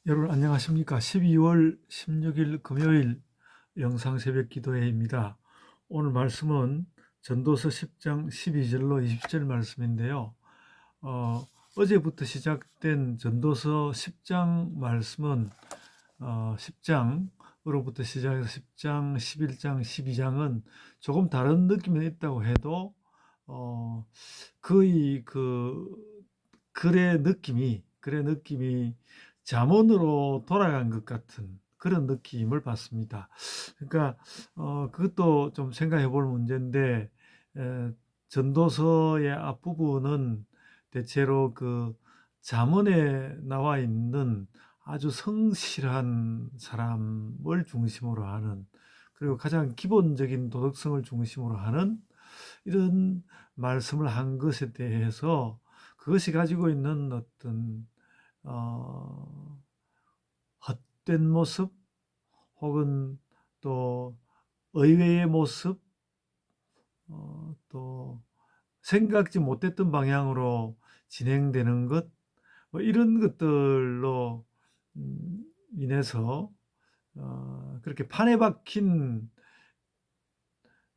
여러분 안녕하십니까? 12월 16일 금요일 영상 새벽 기도회입니다. 오늘 말씀은 전도서 10장 12절로 20절 말씀인데요. 어제부터 시작된 전도서 10장 말씀은 10장으로부터 시작해서 10장, 11장, 12장은 조금 다른 느낌이 있다고 해도 거의 글의 느낌이 잠언으로 돌아간 것 같은 그런 느낌을 받습니다. 그러니까 그것도 좀 생각해 볼 문제인데, 에, 전도서의 앞부분은 대체로 그 잠언에 나와 있는 아주 성실한 사람을 중심으로 하는, 그리고 가장 기본적인 도덕성을 중심으로 하는 이런 말씀을 한 것에 대해서 그것이 가지고 있는 어떤 어, 헛된 모습, 혹은 또 의외의 모습, 또 생각지 못했던 방향으로 진행되는 것, 뭐 이런 것들로 인해서 그렇게 판에 박힌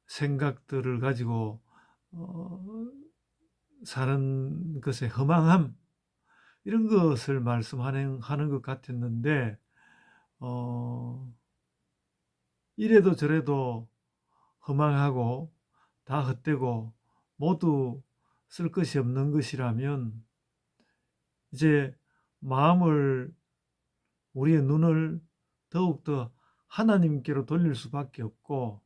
생각들을 가지고 어, 사는 것의 허망함, 이런 것을 말씀하는 것 같았는데, 어, 이래도 저래도 허망하고 다 헛되고 모두 쓸 것이 없는 것이라면, 이제 마음을, 우리의 눈을 더욱더 하나님께로 돌릴 수밖에 없고,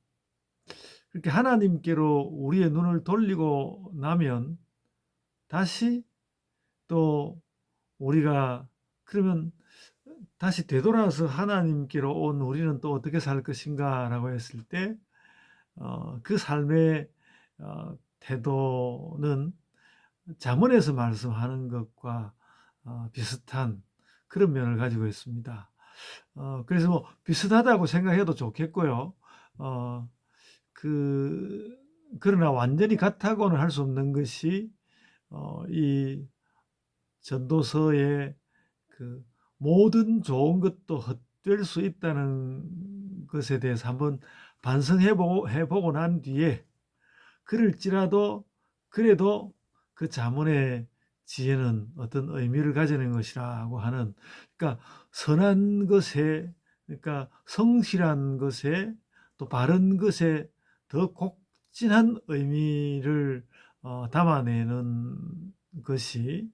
그렇게 하나님께로 우리의 눈을 돌리고 나면 다시 또 우리가, 그러면 다시 되돌아서 하나님께로 온 우리는 또 어떻게 살 것인가라고 했을 때, 그 삶의 태도는 잠언에서 말씀하는 것과 비슷한 그런 면을 가지고 있습니다. 그래서 뭐 비슷하다고 생각해도 좋겠고요. 어, 그, 그러나 완전히 같다고는 할 수 없는 것이, 이 전도서의 그 모든 좋은 것도 헛될 수 있다는 것에 대해서 한번 반성해 보고 난 뒤에, 그럴지라도 그래도 그 자문의 지혜는 어떤 의미를 가지는 것이라고 하는, 그러니까 선한 것에, 그러니까 성실한 것에, 또 바른 것에 더 곡진한 의미를 담아내는 것이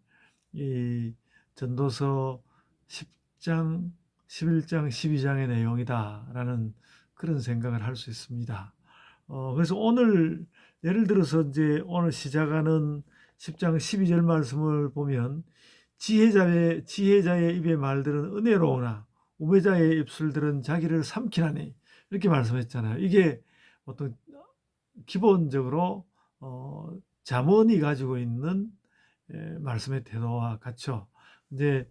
이 전도서 10장, 11장, 12장의 내용이다라는 그런 생각을 할 수 있습니다. 그래서 오늘, 예를 들어서 이제 오늘 시작하는 10장 12절 말씀을 보면, 지혜자의 입의 말들은 은혜로우나 우매자의 입술들은 자기를 삼키나니, 이렇게 말씀했잖아요. 이게 어떤 기본적으로 잠언이 가지고 있는 말씀의 태도와 같죠. 이제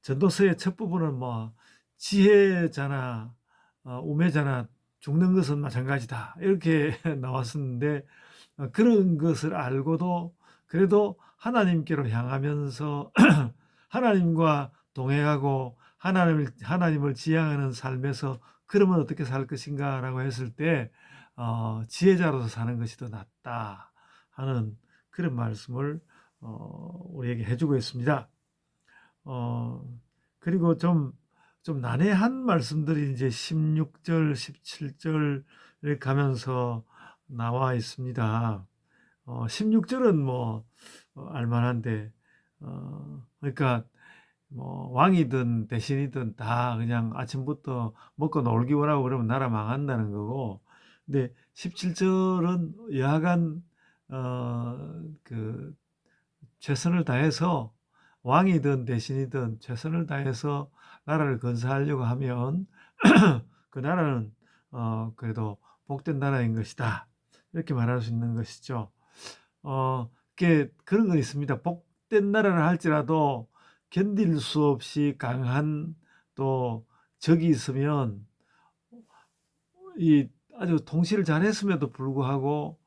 전도서의 첫 부분은 뭐 지혜자나 우매자나 죽는 것은 마찬가지다, 이렇게 나왔었는데, 그런 것을 알고도 그래도 하나님께로 향하면서 하나님과 동행하고 하나님을 지향하는 삶에서 그러면 어떻게 살 것인가라고 했을 때, 지혜자로서 사는 것이 더 낫다 하는 그런 말씀을 우리에게 해주고 있습니다. 어, 그리고 좀 난해한 말씀들이 이제 16절, 17절에 가면서 나와 있습니다. 16절은 뭐 알만한데, 그러니까 뭐 왕이든 대신이든 다 그냥 아침부터 먹고 놀기 원하고 그러면 나라 망한다는 거고, 근데 17절은 여하간 그 최선을 다해서, 왕이든 대신이든 최선을 다해서 나라를 건설하려고 하면 그 나라는 그래도 복된 나라인 것이다, 이렇게 말할 수 있는 것이죠. 그게 그런 거 있습니다. 복된 나라를 할지라도 견딜 수 없이 강한 또 적이 있으면, 이 아주 통치를 잘했음에도 불구하고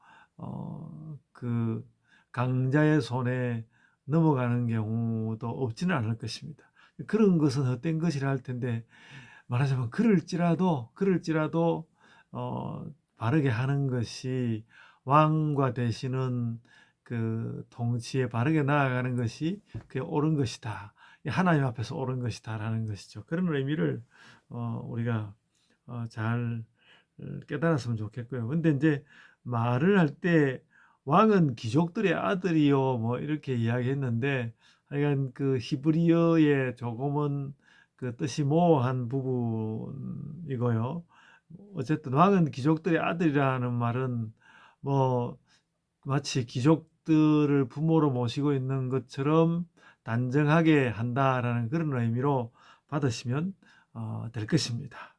그 강자의 손에 넘어가는 경우도 없지는 않을 것입니다. 그런 것은 헛된 것이라 할 텐데, 말하자면 그럴지라도 바르게 하는 것이, 왕과 되시는 그 통치에 바르게 나아가는 것이 그게 옳은 것이다. 하나님 앞에서 옳은 것이다라는 것이죠. 그런 의미를 우리가 잘 깨달았으면 좋겠고요. 근데 이제 말을 할 때 왕은 귀족들의 아들이요 뭐 이렇게 이야기했는데, 하여간 그 히브리어에 조금은 그 뜻이 모호한 부분이고요. 어쨌든 왕은 귀족들의 아들이라는 말은 뭐 마치 귀족들을 부모로 모시고 있는 것처럼 단정하게 한다라는 그런 의미로 받으시면 될 것입니다.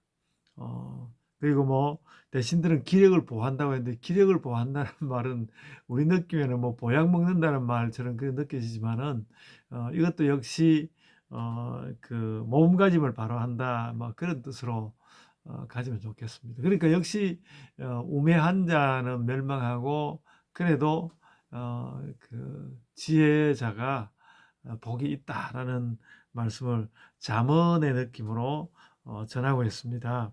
그리고 뭐 대신들은 기력을 보호한다고 했는데, 기력을 보호한다는 말은 우리 느낌에는 뭐 보약 먹는다는 말처럼 그렇게 느껴지지만은 이것도 역시 그 몸가짐을 바로 한다 뭐 그런 뜻으로 가지면 좋겠습니다. 그러니까 역시 우매한 자는 멸망하고 그래도 그 지혜자가 복이 있다라는 말씀을 잠언의 느낌으로 전하고 있습니다.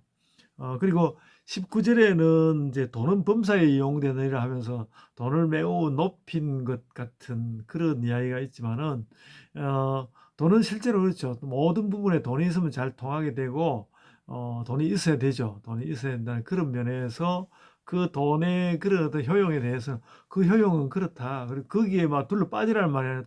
그리고 19절에는 이제 돈은 범사에 이용되느니라 하면서 돈을 매우 높인 것 같은 그런 이야기가 있지만은, 돈은 실제로 그렇죠. 모든 부분에 돈이 있으면 잘 통하게 되고, 돈이 있어야 되죠. 돈이 있어야 된다는 그런 면에서 그 돈의 그런 어떤 효용에 대해서 그 효용은 그렇다. 그리고 거기에 막 둘러 빠지라는 말이 아니라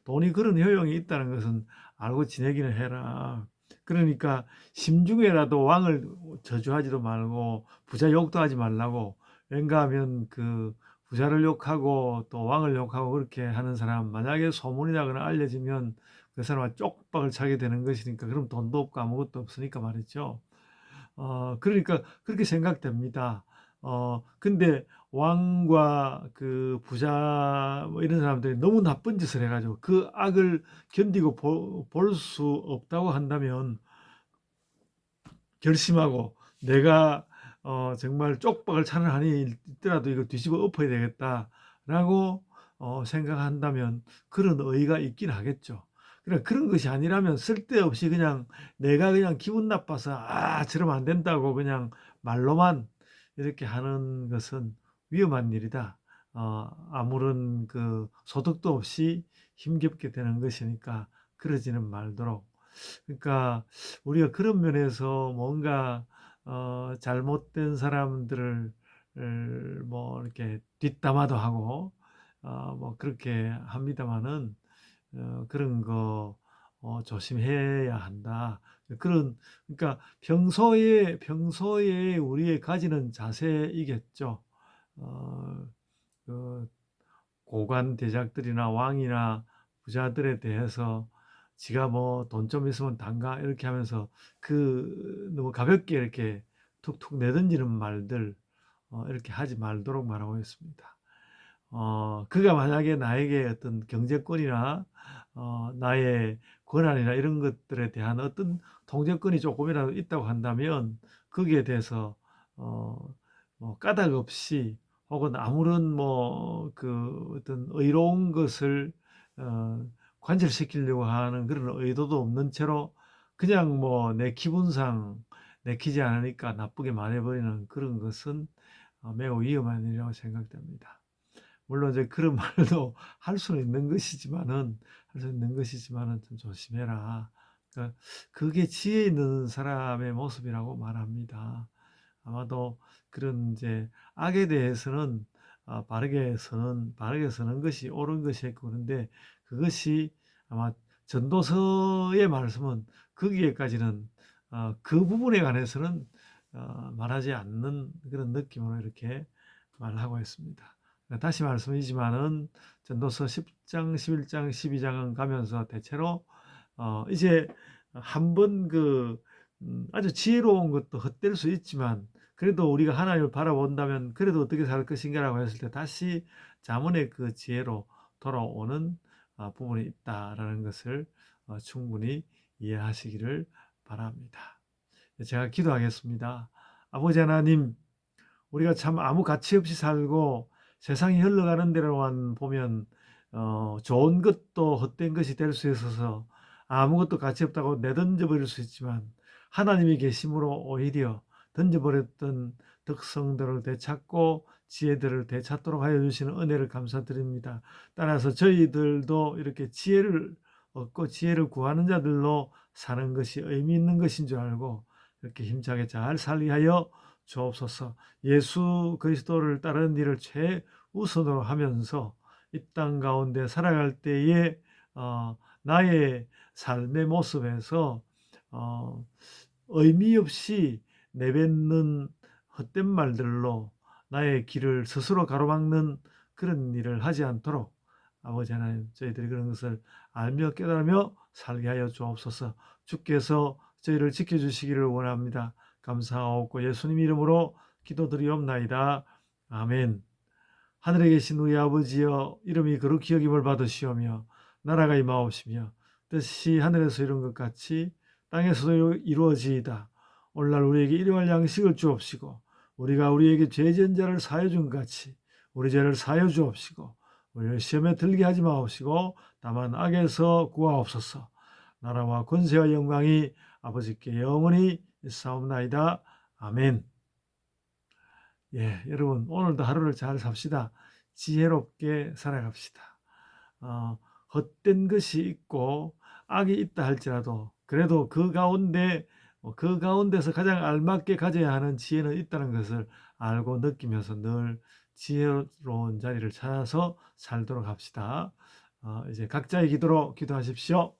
돈이 그런 효용이 있다는 것은 알고 지내기는 해라. 그러니까 심중에라도 왕을 저주하지도 말고 부자 욕도 하지 말라고. 왠가 하면 그 부자를 욕하고 또 왕을 욕하고 그렇게 하는 사람, 만약에 소문이 나거나 알려지면 그 사람은 쪽박을 차게 되는 것이니까, 그럼 돈도 없고 아무것도 없으니까 말이죠. 그러니까 그렇게 생각됩니다. 근데 왕과 그 부자 뭐 이런 사람들이 너무 나쁜 짓을 해가지고 그 악을 견디고 볼 수 없다고 한다면, 결심하고 내가 정말 쪽박을 차는 한이 있더라도 이거 뒤집어 엎어야 되겠다라고 생각한다면 그런 의의가 있긴 하겠죠. 그러니까 그런 것이 아니라면 쓸데없이 그냥 내가 그냥 기분 나빠서 저러면 안 된다고 그냥 말로만 이렇게 하는 것은 위험한 일이다. 아무런 그 소득도 없이 힘겹게 되는 것이니까 그러지는 말도록. 그러니까 우리가 그런 면에서 뭔가 잘못된 사람들을 뭐 이렇게 뒷담화도 하고 뭐 그렇게 합니다마는, 그런 거 조심해야 한다. 그런, 그러니까 평소에 우리의 가지는 자세이겠죠. 어, 그 고관 대작들이나 왕이나 부자들에 대해서 지가 뭐 돈 좀 있으면 단가 이렇게 하면서 그 너무 가볍게 이렇게 툭툭 내던지는 말들 이렇게 하지 말도록 말하고 있습니다. 그가 만약에 나에게 어떤 경제권이나 나의 권한이나 이런 것들에 대한 어떤 통제권이 조금이라도 있다고 한다면, 거기에 대해서 어, 뭐 까닭 없이 혹은 아무런 뭐 그 어떤 의로운 것을 어, 관철시키려고 하는 그런 의도도 없는 채로 그냥 뭐 내 기분상 내키지 않으니까 나쁘게 말해버리는 그런 것은 매우 위험한 일이라고 생각됩니다. 물론 이제 그런 말도 할 수 있는 것이지만은 좀 조심해라. 그러니까 그게 지혜 있는 사람의 모습이라고 말합니다. 아마도 그런 이제 악에 대해서는 바르게 서는 것이 옳은 것이었고, 그런데 그것이 아마 전도서의 말씀은 거기에까지는 그 부분에 관해서는 말하지 않는 그런 느낌으로 이렇게 말하고 있습니다. 다시 말씀이지만은 전도서 10장, 11장, 12장은 가면서 대체로 이제 한번 아주 지혜로운 것도 헛될 수 있지만, 그래도 우리가 하나님을 바라본다면 그래도 어떻게 살 것인가라고 했을 때 다시 잠언의 그 지혜로 돌아오는 부분이 있다라는 것을 충분히 이해하시기를 바랍니다. 제가 기도하겠습니다. 아버지 하나님, 우리가 참 아무 가치 없이 살고 세상이 흘러가는 대로만 보면 좋은 것도 헛된 것이 될 수 있어서 아무것도 가치 없다고 내던져 버릴 수 있지만 하나님이 계심으로 오히려 던져버렸던 덕성들을 되찾고 지혜들을 되찾도록 하여 주시는 은혜를 감사드립니다. 따라서 저희들도 이렇게 지혜를 얻고 지혜를 구하는 자들로 사는 것이 의미 있는 것인 줄 알고 이렇게 힘차게 잘 살게 하여 주옵소서. 예수 그리스도를 따르는 일을 최우선으로 하면서 이 땅 가운데 살아갈 때에 나의 삶의 모습에서 의미 없이 내뱉는 헛된 말들로 나의 길을 스스로 가로막는 그런 일을 하지 않도록 아버지 하나님 저희들이 그런 것을 알며 깨달으며 살게 하여 주옵소서. 주께서 저희를 지켜주시기를 원합니다. 감사하옵고 예수님 이름으로 기도드리옵나이다. 아멘. 하늘에 계신 우리 아버지여, 이름이 거룩히 여김을 받으시오며 나라가 임하옵시며 뜻이 하늘에서 이룬 것 같이 땅에서도 이루어지이다. 오늘날 우리에게 일용할 양식을 주옵시고 우리가 우리에게 죄진 자를 사하여 준 것 같이 우리 죄를 사하여 주옵시고 우리를 시험에 들게 하지 마옵시고 다만 악에서 구하옵소서. 나라와 권세와 영광이 아버지께 영원히 있사옵나이다. 아멘. 예, 여러분 오늘도 하루를 잘 삽시다. 지혜롭게 살아갑시다. 헛된 것이 있고 악이 있다 할지라도 그래도 그 가운데서 가장 알맞게 가져야 하는 지혜는 있다는 것을 알고 느끼면서 늘 지혜로운 자리를 찾아서 살도록 합시다. 이제 각자의 기도로 기도하십시오.